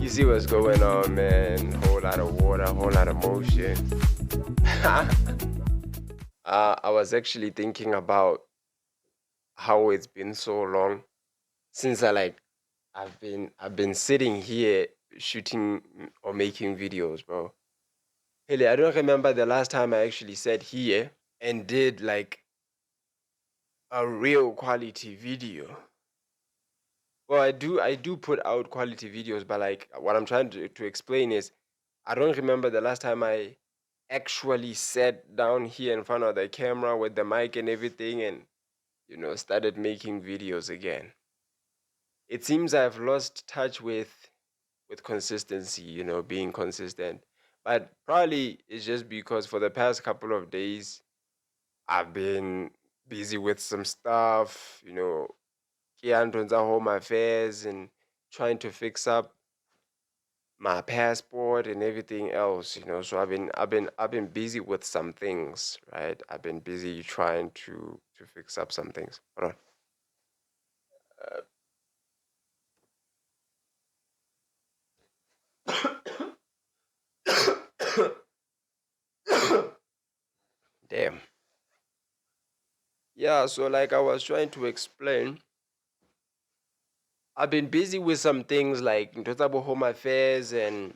You see what's going on, man? Whole lot of water, whole lot of motion. I was actually thinking about how it's been so long since I've been sitting here shooting or making videos, bro. Really, I don't remember the last time I actually sat here and did like a real quality video. Well, I do put out quality videos, but like what I'm trying to explain is I don't remember the last time I actually sat down here in front of the camera with the mic and everything and started making videos again. It seems I've lost touch with consistency, being consistent. But probably it's just because for the past couple of days I've been busy with some stuff, Kianton's home affairs and trying to fix up my passport and everything else, so I've been busy with some things, right? I've been busy trying to fix up some things. Hold on. Damn. Yeah, so like I was trying to explain, I've been busy with some things like Ntotabo home affairs and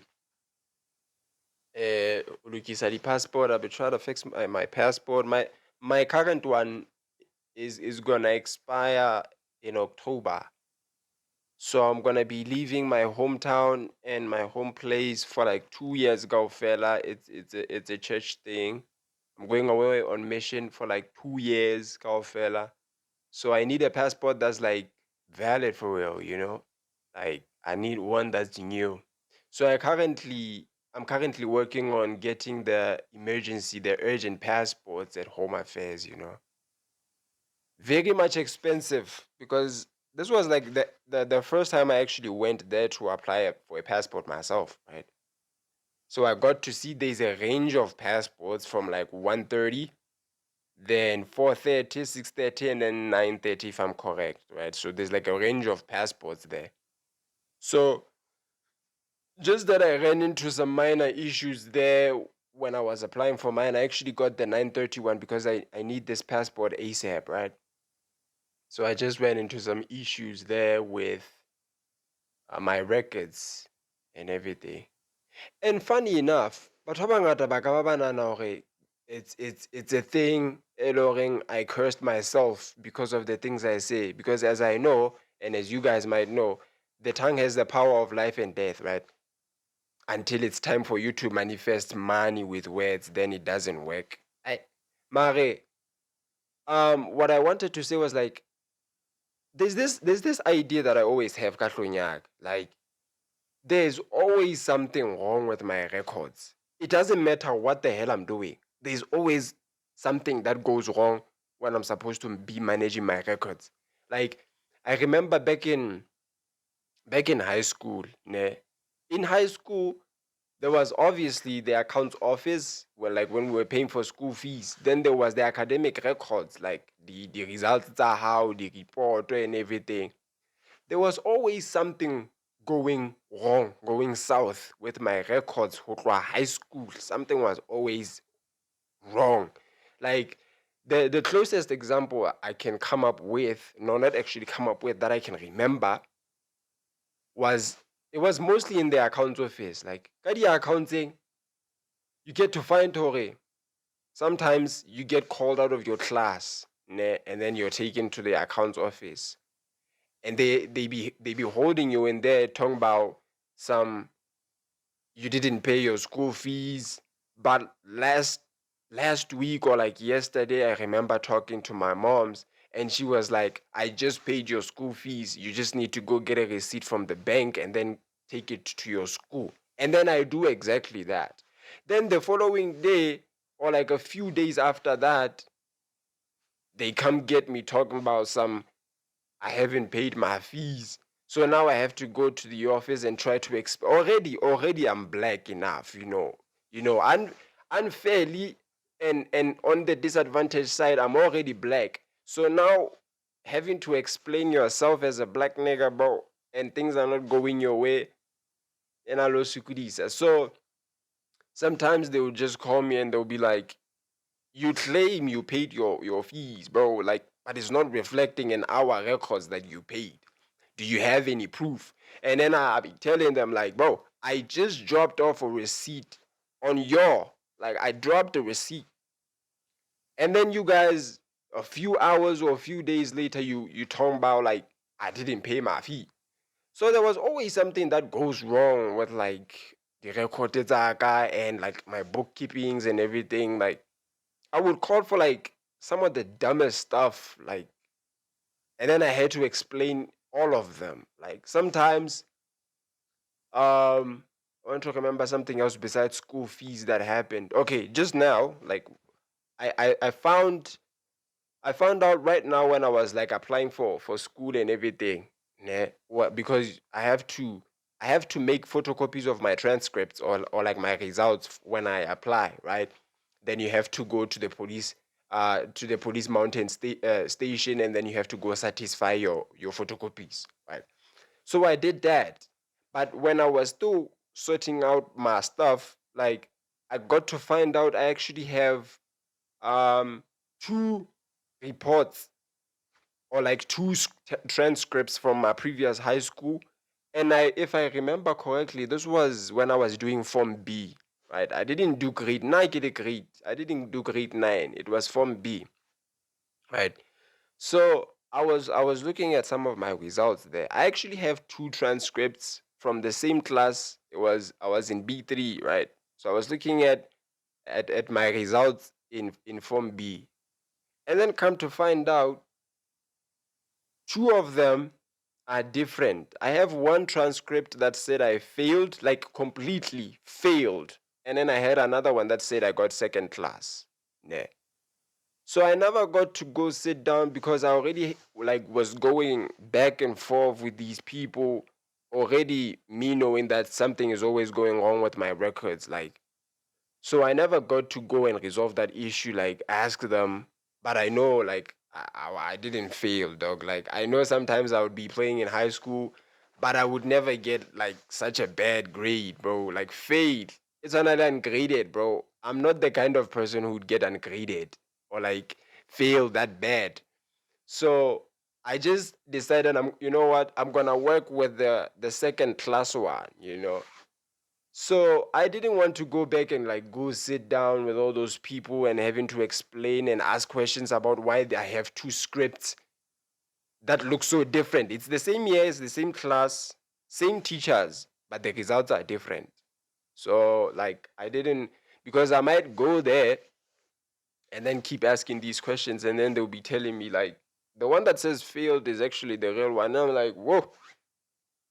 ulukisa the passport. I've been trying to fix my passport. My current one is gonna expire in October. So I'm gonna be leaving my hometown and my home place for like 2 years ago, fella. It's a church thing. I'm going away on mission for like 2 years, go fella. So I need a passport that's like valid for real. Like I need one that's new. So I'm currently working on getting the urgent passports at Home Affairs. Very much expensive because this was like the first time I actually went there to apply for a passport myself, right? So I got to see there's a range of passports from like 130, then 430, 630, and then 930 if I'm correct, right? So there's like a range of passports there. So just that I ran into some minor issues there when I was applying for mine. I actually got the 931 because I need this passport ASAP, right? So I just ran into some issues there with my records and everything. And funny enough, batho ba bangata ba ka ba ba nahana hore it's a thing I cursed myself because of the things I say. Because as I know, and as you guys might know, the tongue has the power of life and death, right? Until it's time for you to manifest money with words, then it doesn't work. Mare, what I wanted to say was like there's this idea that I always have, Kahlonyak, like there's always something wrong with my records. It doesn't matter what the hell I'm doing. There's always something that goes wrong when I'm supposed to be managing my records. Like I remember back in high school, ne? In high school, there was obviously the accounts office where like when we were paying for school fees. Then there was the academic records, like the results are how, the report and everything. There was always something going wrong, going south with my records ho tloha high school. Something was always wrong. Like the closest example I can come up with, no, not actually come up with, that I can remember was it was mostly in the accounts office. Like ka accounting, you get to find hore sometimes you get called out of your class, ne, and then you're taken to the accounts office. And they be holding you in there talking about some you didn't pay your school fees. But last week or like yesterday, I remember talking to my mom's and she was like, I just paid your school fees. You just need to go get a receipt from the bank and then take it to your school. And then I do exactly that. Then the following day, or like a few days after that, they come get me talking about some I haven't paid my fees. So now I have to go to the office and try to already I'm black enough, unfairly, and on the disadvantaged side, I'm already black. So now having to explain yourself as a black nigga, bro, and things are not going your way, and I lo sokodisa. So sometimes they would just call me and they'll be like, you claim you paid your fees, bro, like, but it's not reflecting in our records that you paid. Do you have any proof? And then I'll be telling them like, bro, I just dropped off a receipt on your, like, I dropped a receipt, and then you guys, a few hours or a few days later, you talk about like I didn't pay my fee. So there was always something that goes wrong with like the record Saga and like my bookkeepings and everything. Like I would call for like some of the dumbest stuff, like, and then I had to explain all of them. Like sometimes, I want to remember something else besides school fees that happened. Okay, just now, like I found out right now when I was like applying for school and everything. Nah, what, because I have to make photocopies of my transcripts or like my results when I apply, right? Then you have to go to the police mountain station, and then you have to go satisfy your photocopies, right? So I did that. But when I was still sorting out my stuff, like I got to find out I actually have um two reports or like two transcripts from my previous high school. And if I remember correctly, this was when I was doing Form B, right? I didn't do grade 9, get a grade. I didn't do grade 9. It was Form B, right? So I was looking at some of my results there. I actually have two transcripts from the same class. I was in B3, right? So I was looking at my results in Form B. And then come to find out, two of them are different. I have one transcript that said I failed, like completely failed. And then I had another one that said I got second class. Yeah. So I never got to go sit down because I already like was going back and forth with these people, already me knowing that something is always going wrong with my records. Like, so I never got to go and resolve that issue, like ask them. But I know, like, I didn't fail, dog. Like, I know sometimes I would be playing in high school, but I would never get like such a bad grade, bro. Like, fail. It's another ungraded, bro. I'm not the kind of person who would get ungraded or like fail that bad. So I just decided, you know what, I'm gonna work with the second class one, you know. So I didn't want to go back and like go sit down with all those people and having to explain and ask questions about why I have two scripts that look so different. It's the same year, it's the same class, same teachers, but the results are different. So like I didn't, because I might go there and then keep asking these questions, and then they'll be telling me like the one that says failed is actually the real one. And I'm like, whoa,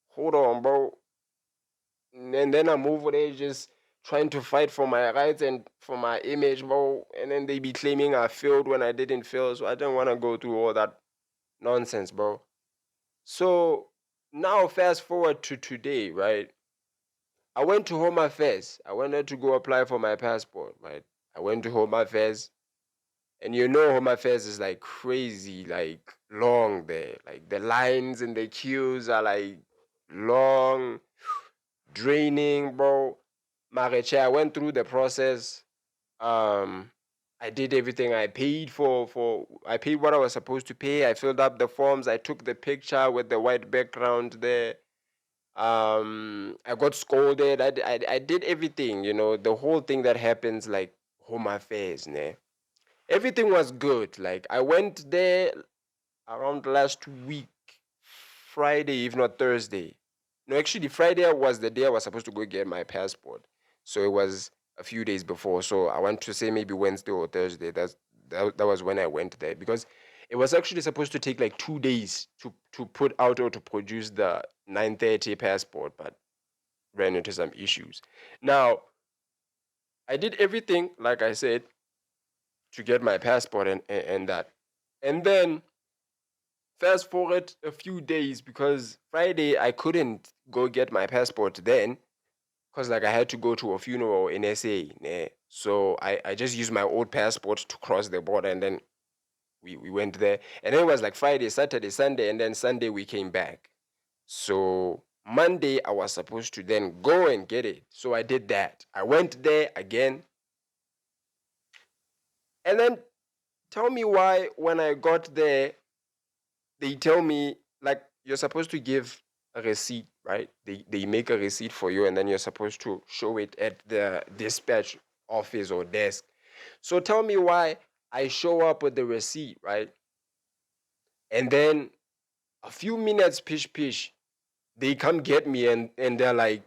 hold on, bro. And then I'm over there just trying to fight for my rights and for my image, bro. And then they be claiming I failed when I didn't fail. So I didn't want to go through all that nonsense, bro. So now fast forward to today, right? I went to Home Affairs. I wanted to go apply for my passport, right? I went to Home Affairs. And you know Home Affairs is like crazy, like long there. Like the lines and the queues are like long, draining, bro. Mareche, I went through the process. Um, I did everything. I paid I paid what I was supposed to pay. I filled up the forms. I took the picture with the white background there. I got scolded. I did everything, you know, the whole thing that happens like Home Affairs, ne? Everything was good. Like I went there around last week, Friday, if not Thursday. No, actually, Friday was the day I was supposed to go get my passport. So it was a few days before. So I want to say maybe Wednesday or Thursday. That was when I went there, because it was actually supposed to take like 2 days to put out or to produce the 9:30 passport, but ran into some issues. Now I did everything like I said to get my passport and that, and then fast forward a few days, because Friday I couldn't go get my passport then, because like I had to go to a funeral in SA. Né? So I just used my old passport to cross the border, and then we went there. And then it was like Friday, Saturday, Sunday, and then Sunday we came back. So Monday, I was supposed to then go and get it. So I did that. I went there again. And then tell me why when I got there, they tell me, like, you're supposed to give a receipt, right? They make a receipt for you, and then you're supposed to show it at the dispatch office or desk. So tell me why I show up with the receipt, right? And then a few minutes, pish, they come get me, and they're like,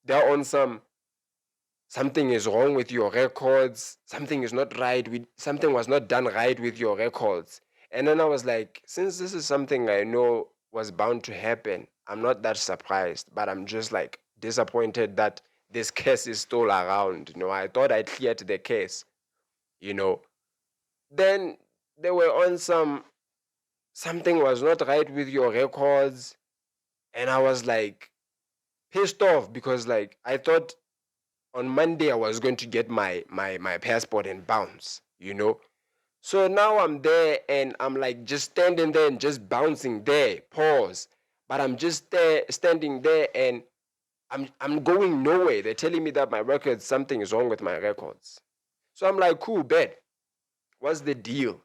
they're on something is wrong with your records, something is not right with, something was not done right with your records. And then I was like, since this is something I know was bound to happen, I'm not that surprised, but I'm just like disappointed that this case is still around. I thought I cleared the case, you know. Then they were on something was not right with your records, and I was like pissed off because like I thought on Monday I was going to get my passport and bounce. So now I'm there and I'm like just standing there and just bouncing there, pause. But I'm just there, standing there, and I'm going nowhere. They're telling me that my records, something is wrong with my records. So I'm like, cool, bet. What's the deal?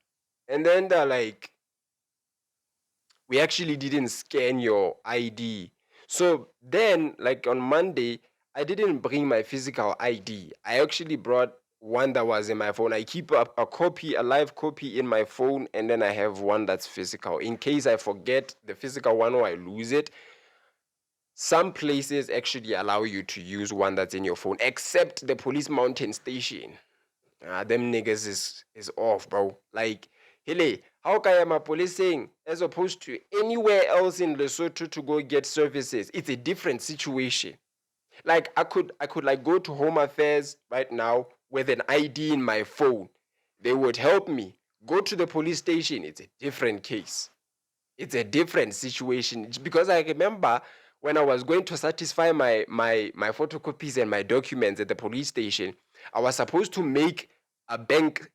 And then they're like, we actually didn't scan your ID. So then, like on Monday, I didn't bring my physical ID. I actually brought one that was in my phone. I keep a copy, a live copy in my phone, and then I have one that's physical. In case I forget the physical one or I lose it, some places actually allow you to use one that's in your phone, except the police mountain station. Them niggas is off, bro. Like, hele, how can my police saying as opposed to anywhere else in Lesotho to go get services? It's a different situation. Like I could like go to Home Affairs right now with an ID in my phone. They would help me. Go to the police station. It's a different case. It's a different situation. It's because I remember when I was going to satisfy my photocopies and my documents at the police station, I was supposed to make a bank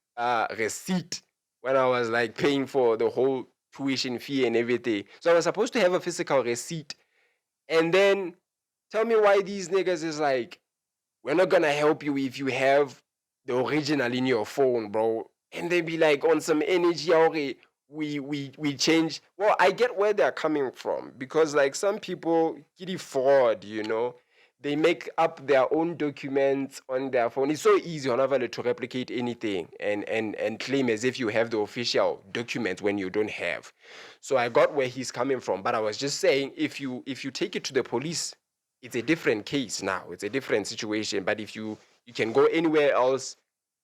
receipt when I was like paying for the whole tuition fee and everything. So I was supposed to have a physical receipt. And then tell me why these niggas is like, we're not gonna help you if you have the original in your phone, bro. And they be like on some energy, okay, we change. Well, I get where they're coming from because like some people get fraud. They make up their own documents on their phone. It's so easy on Avale to replicate anything and claim as if you have the official documents when you don't have. So I got where he's coming from, but I was just saying if you take it to the police, it's a different case now. It's a different situation. But if you can go anywhere else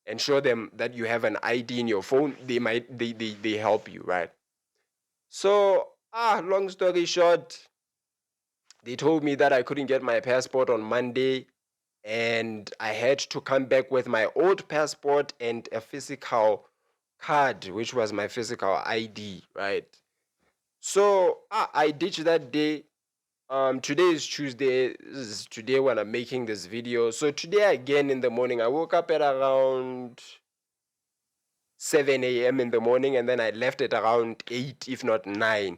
and show them that you have an ID in your phone, they help you, right? So long story short, they told me that I couldn't get my passport on Monday, and I had to come back with my old passport and a physical card, which was my physical ID, right? So I ditched that day. Today is Tuesday. This is today when I'm making this video. So today again in the morning, I woke up at around 7 a.m. in the morning, and then I left at around 8, if not 9.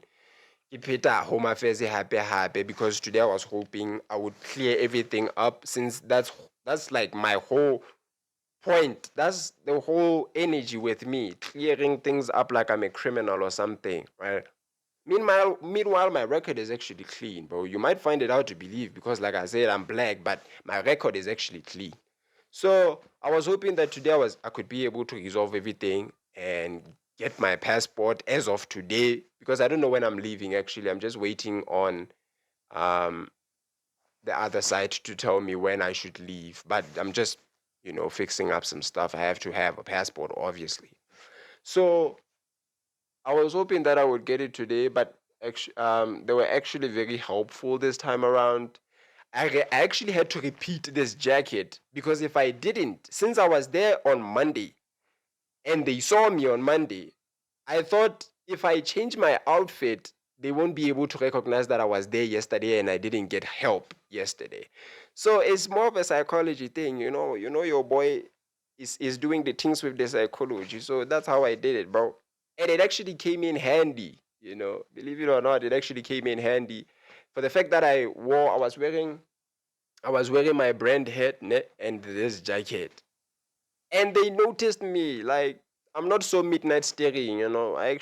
Ipeta Home Affairs happy because today I was hoping I would clear everything up, since that's like my whole point. That's the whole energy with me, clearing things up like I'm a criminal or something, right? Meanwhile, my record is actually clean, bro. You might find it hard to believe because, like I said, I'm black, but my record is actually clean. So I was hoping that today I could be able to resolve everything and get my passport as of today, because I don't know when I'm leaving. Actually, I'm just waiting on um, the other side to tell me when I should leave. But I'm just fixing up some stuff. I have to have a passport, obviously. So I was hoping that I would get it today, but actually, they were actually very helpful this time around. I actually had to repeat this jacket because if I didn't, since I was there on Monday and they saw me on Monday, I thought if I change my outfit, they won't be able to recognize that I was there yesterday and I didn't get help yesterday. So it's more of a psychology thing, your boy is doing the things with the psychology. So that's how I did it, bro. And it actually came in handy, believe it or not, it actually came in handy. for the fact that I was wearing my brand hat and this jacket. And they noticed me. Like, I'm not so midnight staring, I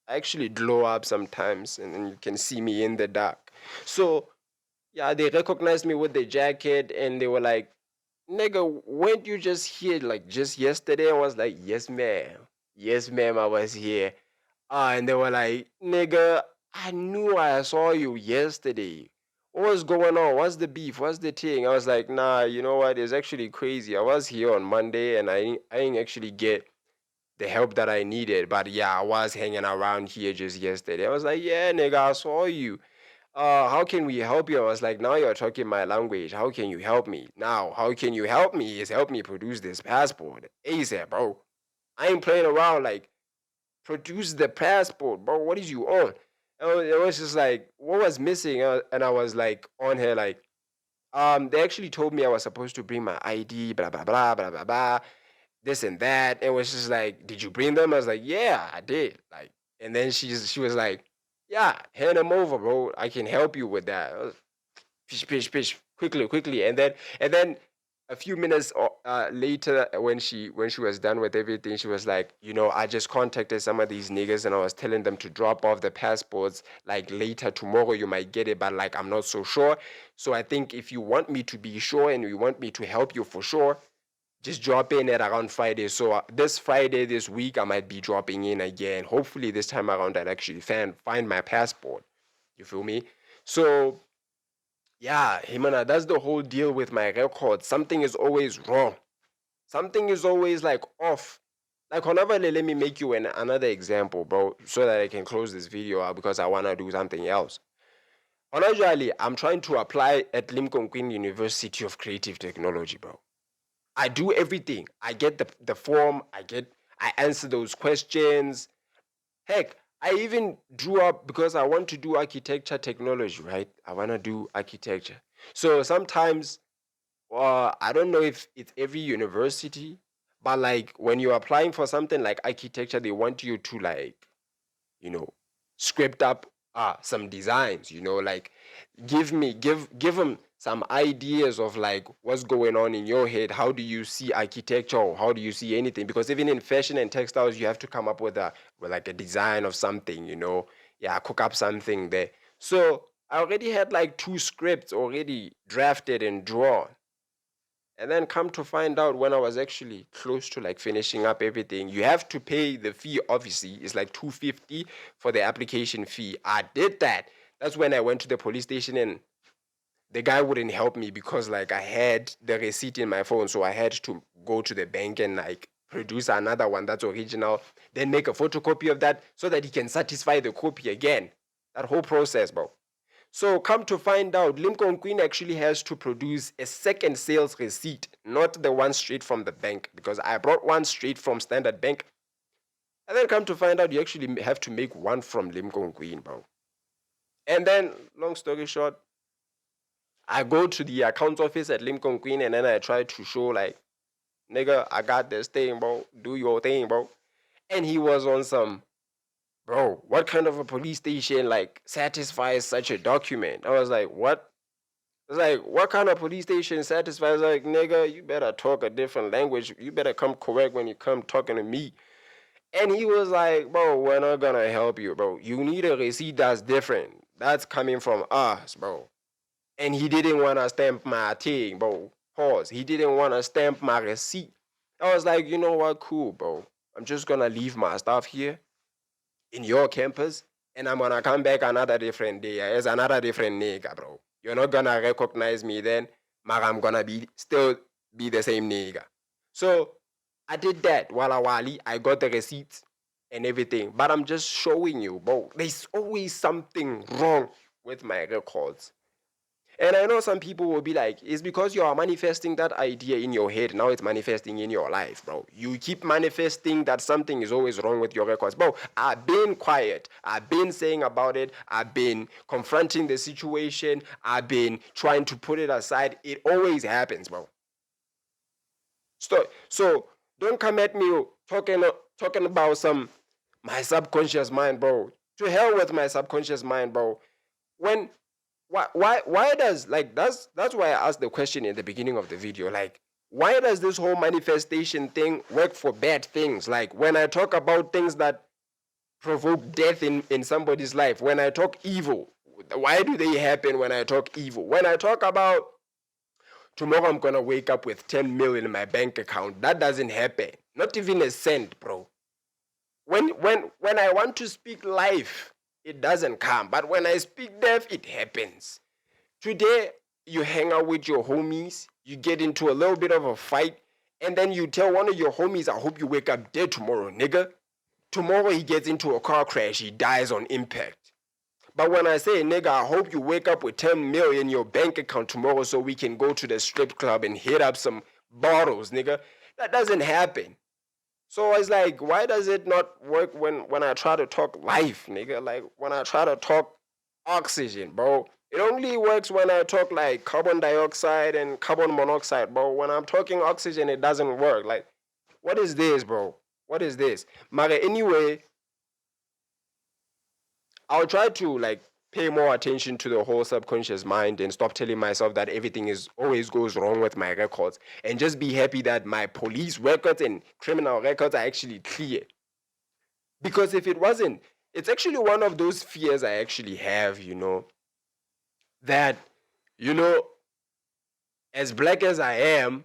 actually glow up sometimes, and then you can see me in the dark. So yeah, they recognized me with the jacket, and they were like, "Nigga, weren't you just here like just yesterday?" I was like, "Yes, ma'am. Yes, ma'am, I was here." And they were like, "Nigga, I knew I saw you yesterday. What was going on? What's the beef? What's the thing?" I was like, "Nah, you know what? It's actually crazy. I was here on Monday, and I didn't actually get the help that I needed. But yeah, I was hanging around here just yesterday." I was like, "Yeah, nigga, I saw you. How can we help you?" I was like, "Now you're talking my language. How can you help me? Now, how can you help me is help me produce this passport ASAP, bro. I ain't playing around. Like, produce the passport, bro. What is you on?" It was just like, what was missing? And I was like on here, like, they actually told me I was supposed to bring my ID, blah, blah, blah, blah, blah, blah, this and that. It was just like, "Did you bring them?" I was like, "Yeah, I did." Like, and then she was like, "Yeah, hand them over, bro. I can help you with that." I was, pish, pish, pish, quickly, quickly. And then a few minutes later, when she was done with everything, she was like, "I just contacted some of these niggas, and I was telling them to drop off the passports, like, later tomorrow you might get it, but like, I'm not so sure. So I think if you want me to be sure and you want me to help you for sure, just drop in at around Friday." So this Friday, this week, I might be dropping in again. Hopefully this time around I'll actually find my passport. You feel me? So yeah, Himana, that's the whole deal with my record. Something is always wrong. Something is always like off. Like, Honavale, let me make you another example, bro, so that I can close this video out because I want to do something else. Honestly, I'm trying to apply at Limconquin University of Creative Technology, bro. I do everything. I get the form, I answer those questions. Heck, I even drew up because I want to do architecture technology, right? I want to do architecture. So sometimes, I don't know if it's every university, but like when you're applying for something like architecture, they want you to, like, you know, script up some designs, like, give them some ideas of like what's going on in your head. How do you see architecture, or how do you see anything? Because even in fashion and textiles, you have to come up with like a design of something, yeah, cook up something there. So I already had like two scripts already drafted and drawn. And then come to find out, when I was actually close to like finishing up everything, you have to pay the fee, obviously. It's like 250 for the application fee. I did that. That's when I went to the police station, and the guy wouldn't help me because like I had the receipt in my phone. So I had to go to the bank and like produce another one that's original, then make a photocopy of that so that he can satisfy the copy again. That whole process, bro. So come to find out, Lincoln Queen actually has to produce a second sales receipt, not the one straight from the bank, because I brought one straight from Standard Bank. And then come to find out, you actually have to make one from Lincoln Queen, bro. And then, long story short, I go to the accounts office at Lincoln Queen, and then I try to show, like, "Nigga, I got this thing, bro. Do your thing, bro." And he was on some, "Bro, what kind of a police station like satisfies such a document?" I was like, "What?" It's like, what kind of police station satisfies? Like, "Nigga, you better talk a different language. You better come correct when you come talking to me." And he was like, "Bro, we're not gonna help you, bro. You need a receipt that's different. That's coming from us, bro." And he didn't want to stamp my thing, bro. Pause. He didn't want to stamp my receipt. I was like, "You know what? Cool, bro. I'm just gonna leave my stuff here in your campus, and I'm gonna come back another different day as another different nigga, bro. You're not gonna recognize me then, but I'm gonna be the same nigga." So I did that. Wala wali, I got the receipts and everything. But I'm just showing you, bro. There's always something wrong with my records. And I know some people will be like, "It's because you are manifesting that idea in your head. Now it's manifesting in your life, bro. You keep manifesting that something is always wrong with your records." Bro, I've been quiet. I've been saying about it. I've been confronting the situation. I've been trying to put it aside. It always happens, bro. So don't come at me talking about my subconscious mind, bro. To hell with my subconscious mind, bro. When why does, like, that's why I asked the question in the beginning of the video, like, why does this whole manifestation thing work for bad things? Like, when I talk about things that provoke death in somebody's life, when I talk evil, why do they happen when I talk evil? When I talk about tomorrow I'm gonna wake up with 10 million in my bank account, that doesn't happen. Not even a cent, bro. When I want to speak life, it doesn't come. But when I speak death, it happens. Today, you hang out with your homies, you get into a little bit of a fight, and then you tell one of your homies, I hope you wake up dead tomorrow, nigga. Tomorrow he gets into a car crash, he dies on impact. But when I say, nigga, I hope you wake up with 10 million in your bank account tomorrow so we can go to the strip club and hit up some bottles, nigga, that doesn't happen. So it's like, why does it not work when I try to talk life, nigga? Like, when I try to talk oxygen, bro. It only works when I talk like carbon dioxide and carbon monoxide, bro. When I'm talking oxygen, it doesn't work. Like, what is this, bro? What is this? Mare, anyway, I'll try to, like, pay more attention to the whole subconscious mind and stop telling myself that everything is always goes wrong with my records, and just be happy that my police records and criminal records are actually clear. Because if it wasn't, it's actually one of those fears I actually have, that, as black as I am,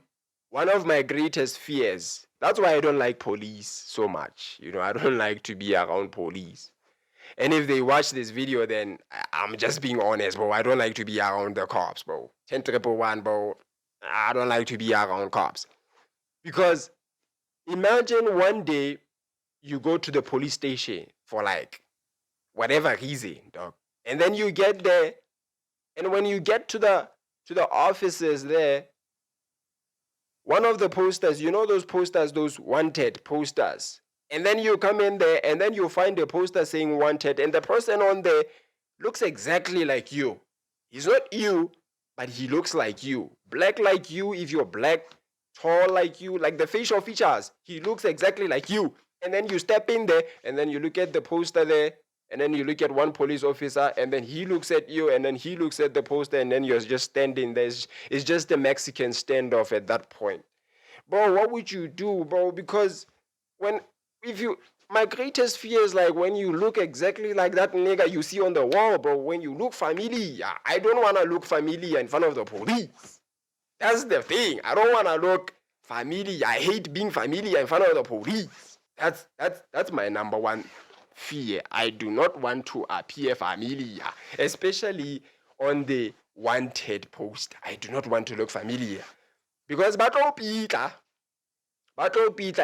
one of my greatest fears, that's why I don't like police so much. I don't like to be around police. And if they watch this video, then I'm just being honest, bro. I don't like to be around the cops, bro. 10-111, bro. I don't like to be around cops. Because imagine one day you go to the police station for, like, whatever reason, dog. And then you get there, and when you get to the offices there, one of the posters, those posters, those wanted posters. And then you come in there, and then you find a poster saying wanted, and the person on there looks exactly like you. He's not you, but he looks like you. Black like you, if you're black. Tall like you, like the facial features. He looks exactly like you. And then you step in there, and then you look at the poster there, and then you look at one police officer, and then he looks at you, and then he looks at the poster, and then you're just standing there. It's just a Mexican standoff at that point. Bro, what would you do, bro? Because my greatest fear is, like, when you look exactly like that nigga you see on the wall, bro. When you look familiar, I don't want to look familiar in front of the police. That's the thing. I don't want to look familiar. I hate being familiar in front of the police. That's my number one fear. I do not want to appear familiar, especially on the wanted post. I do not want to look familiar. Because Battle Peter,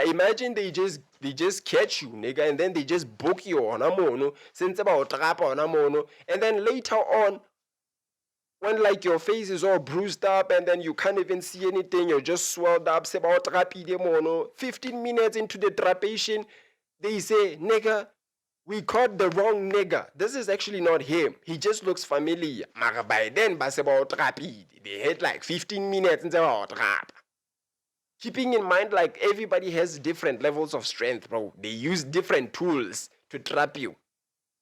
imagine they just catch you, nigga, and then they just book you on a mono, since about trap on a mono, and then later on, when, like, your face is all bruised up and then you can't even see anything, you're just swelled up, say about rapide mono, 15 minutes into the trapation, they say, nigga, we caught the wrong nigga. This is actually not him. He just looks familiar. But by then, but about rapide, they had like 15 minutes and about rap. Keeping in mind, like, everybody has different levels of strength, bro. They use different tools to trap you.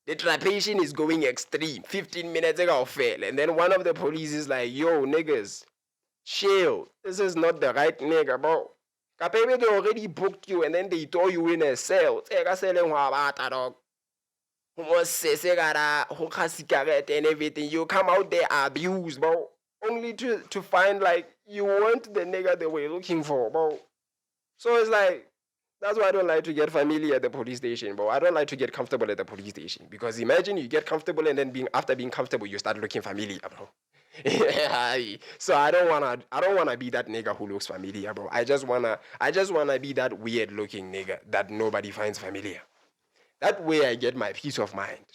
The trapation is going extreme. 15 minutes ago, fail. And then one of the police is like, yo, niggas, chill. This is not the right nigga, bro. Maybe they already booked you and then they throw you in a cell. And everything. You come out there abused, bro. Only to find, like, you weren't the nigga they were looking for, bro. So it's like, that's why I don't like to get familiar at the police station, bro. I don't like to get comfortable at the police station. Because imagine you get comfortable and then after being comfortable, you start looking familiar, bro. So I don't wanna be that nigga who looks familiar, bro. I just wanna be that weird looking nigga that nobody finds familiar. That way I get my peace of mind.